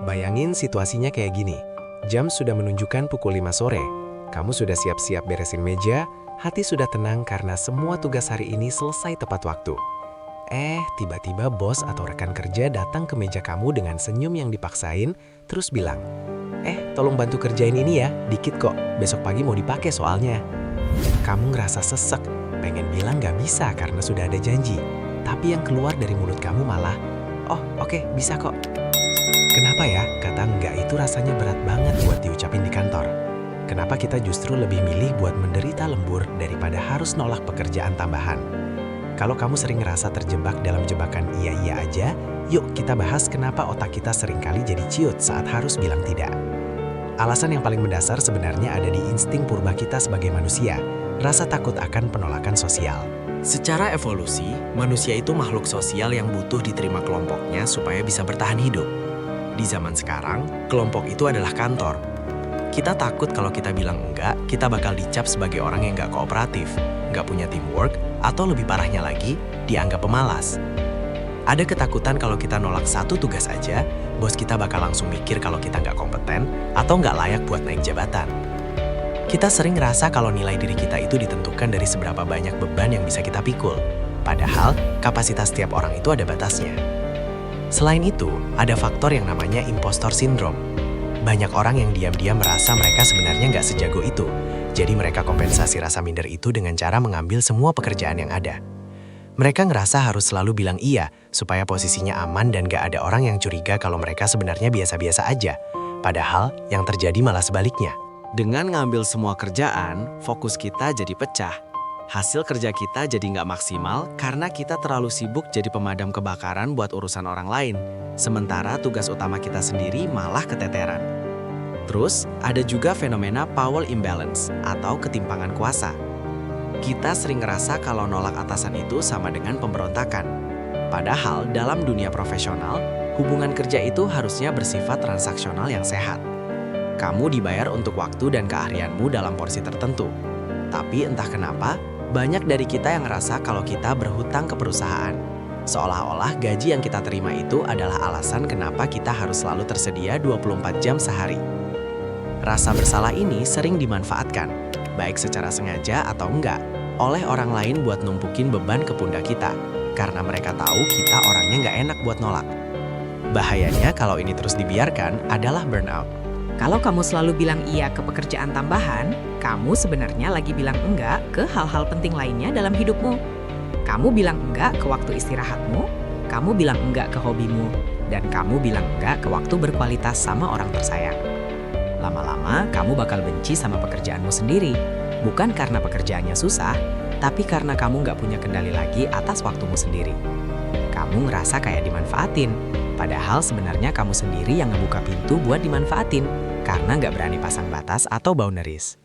Bayangin situasinya kayak gini. Jam sudah menunjukkan pukul 5 sore. Kamu sudah siap-siap beresin meja, hati sudah tenang karena semua tugas hari ini selesai tepat waktu. Tiba-tiba bos atau rekan kerja datang ke meja kamu dengan senyum yang dipaksain, terus bilang, tolong bantu kerjain ini ya, dikit kok, besok pagi mau dipakai soalnya. Kamu ngerasa sesek, pengen bilang gak bisa karena sudah ada janji. Tapi yang keluar dari mulut kamu malah, oke, bisa kok. Kenapa ya, kata enggak itu rasanya berat banget buat diucapin di kantor? Kenapa kita justru lebih milih buat menderita lembur daripada harus nolak pekerjaan tambahan? Kalau kamu sering ngerasa terjebak dalam jebakan iya-iya aja, yuk kita bahas kenapa otak kita seringkali jadi ciut saat harus bilang tidak. Alasan yang paling mendasar sebenarnya ada di insting purba kita sebagai manusia, rasa takut akan penolakan sosial. Secara evolusi, manusia itu makhluk sosial yang butuh diterima kelompoknya supaya bisa bertahan hidup. Di zaman sekarang, kelompok itu adalah kantor. Kita takut kalau kita bilang enggak, kita bakal dicap sebagai orang yang nggak kooperatif, nggak punya teamwork, atau lebih parahnya lagi, dianggap pemalas. Ada ketakutan kalau kita nolak satu tugas aja, bos kita bakal langsung mikir kalau kita nggak kompeten atau nggak layak buat naik jabatan. Kita sering ngerasa kalau nilai diri kita itu ditentukan dari seberapa banyak beban yang bisa kita pikul. Padahal, kapasitas setiap orang itu ada batasnya. Selain itu, ada faktor yang namanya impostor syndrome. Banyak orang yang diam-diam merasa mereka sebenarnya nggak sejago itu. Jadi mereka kompensasi rasa minder itu dengan cara mengambil semua pekerjaan yang ada. Mereka ngerasa harus selalu bilang iya, supaya posisinya aman dan nggak ada orang yang curiga kalau mereka sebenarnya biasa-biasa aja. Padahal, yang terjadi malah sebaliknya. Dengan ngambil semua kerjaan, fokus kita jadi pecah. Hasil kerja kita jadi nggak maksimal karena kita terlalu sibuk jadi pemadam kebakaran buat urusan orang lain. Sementara tugas utama kita sendiri malah keteteran. Terus, ada juga fenomena power imbalance atau ketimpangan kuasa. Kita sering ngerasa kalau nolak atasan itu sama dengan pemberontakan. Padahal, dalam dunia profesional, hubungan kerja itu harusnya bersifat transaksional yang sehat. Kamu dibayar untuk waktu dan keahlianmu dalam porsi tertentu. Tapi entah kenapa, banyak dari kita yang ngerasa kalau kita berhutang ke perusahaan. Seolah-olah gaji yang kita terima itu adalah alasan kenapa kita harus selalu tersedia 24 jam sehari. Rasa bersalah ini sering dimanfaatkan, baik secara sengaja atau enggak, oleh orang lain buat numpukin beban ke pundak kita, karena mereka tahu kita orangnya nggak enak buat nolak. Bahayanya kalau ini terus dibiarkan adalah burnout. Kalau kamu selalu bilang iya ke pekerjaan tambahan, kamu sebenarnya lagi bilang enggak ke hal-hal penting lainnya dalam hidupmu. Kamu bilang enggak ke waktu istirahatmu, kamu bilang enggak ke hobimu, dan kamu bilang enggak ke waktu berkualitas sama orang tersayang. Lama-lama, kamu bakal benci sama pekerjaanmu sendiri. Bukan karena pekerjaannya susah, tapi karena kamu nggak punya kendali lagi atas waktumu sendiri. Kamu ngerasa kayak dimanfaatin, padahal sebenarnya kamu sendiri yang ngebuka pintu buat dimanfaatin, karena nggak berani pasang batas atau boundaries.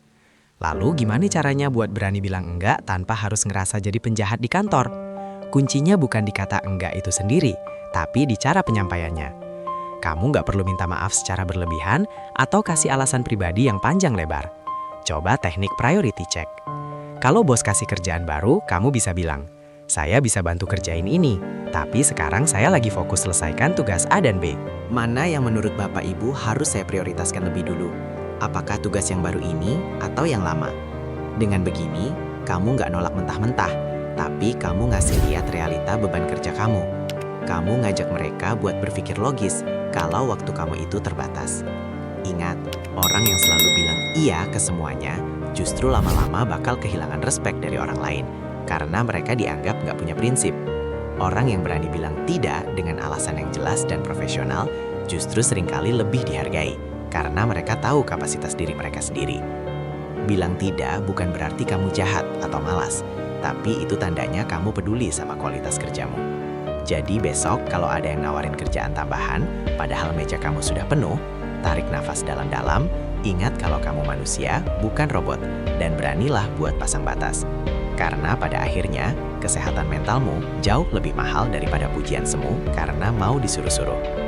Lalu gimana caranya buat berani bilang enggak tanpa harus ngerasa jadi penjahat di kantor? Kuncinya bukan di kata enggak itu sendiri, tapi di cara penyampaiannya. Kamu nggak perlu minta maaf secara berlebihan atau kasih alasan pribadi yang panjang lebar. Coba teknik priority check. Kalau bos kasih kerjaan baru, kamu bisa bilang, saya bisa bantu kerjain ini, tapi sekarang saya lagi fokus selesaikan tugas A dan B. Mana yang menurut Bapak Ibu harus saya prioritaskan lebih dulu? Apakah tugas yang baru ini atau yang lama? Dengan begini, kamu nggak nolak mentah-mentah, tapi kamu ngasih lihat realita beban kerja kamu. Kamu ngajak mereka buat berpikir logis kalau waktu kamu itu terbatas. Ingat, orang yang selalu bilang iya ke semuanya, justru lama-lama bakal kehilangan respek dari orang lain, karena mereka dianggap nggak punya prinsip. Orang yang berani bilang tidak dengan alasan yang jelas dan profesional, justru seringkali lebih dihargai, karena mereka tahu kapasitas diri mereka sendiri. Bilang tidak bukan berarti kamu jahat atau malas, tapi itu tandanya kamu peduli sama kualitas kerjamu. Jadi besok kalau ada yang nawarin kerjaan tambahan, padahal meja kamu sudah penuh, tarik nafas dalam-dalam, ingat kalau kamu manusia, bukan robot, dan beranilah buat pasang batas. Karena pada akhirnya, kesehatan mentalmu jauh lebih mahal daripada pujian semu karena mau disuruh-suruh.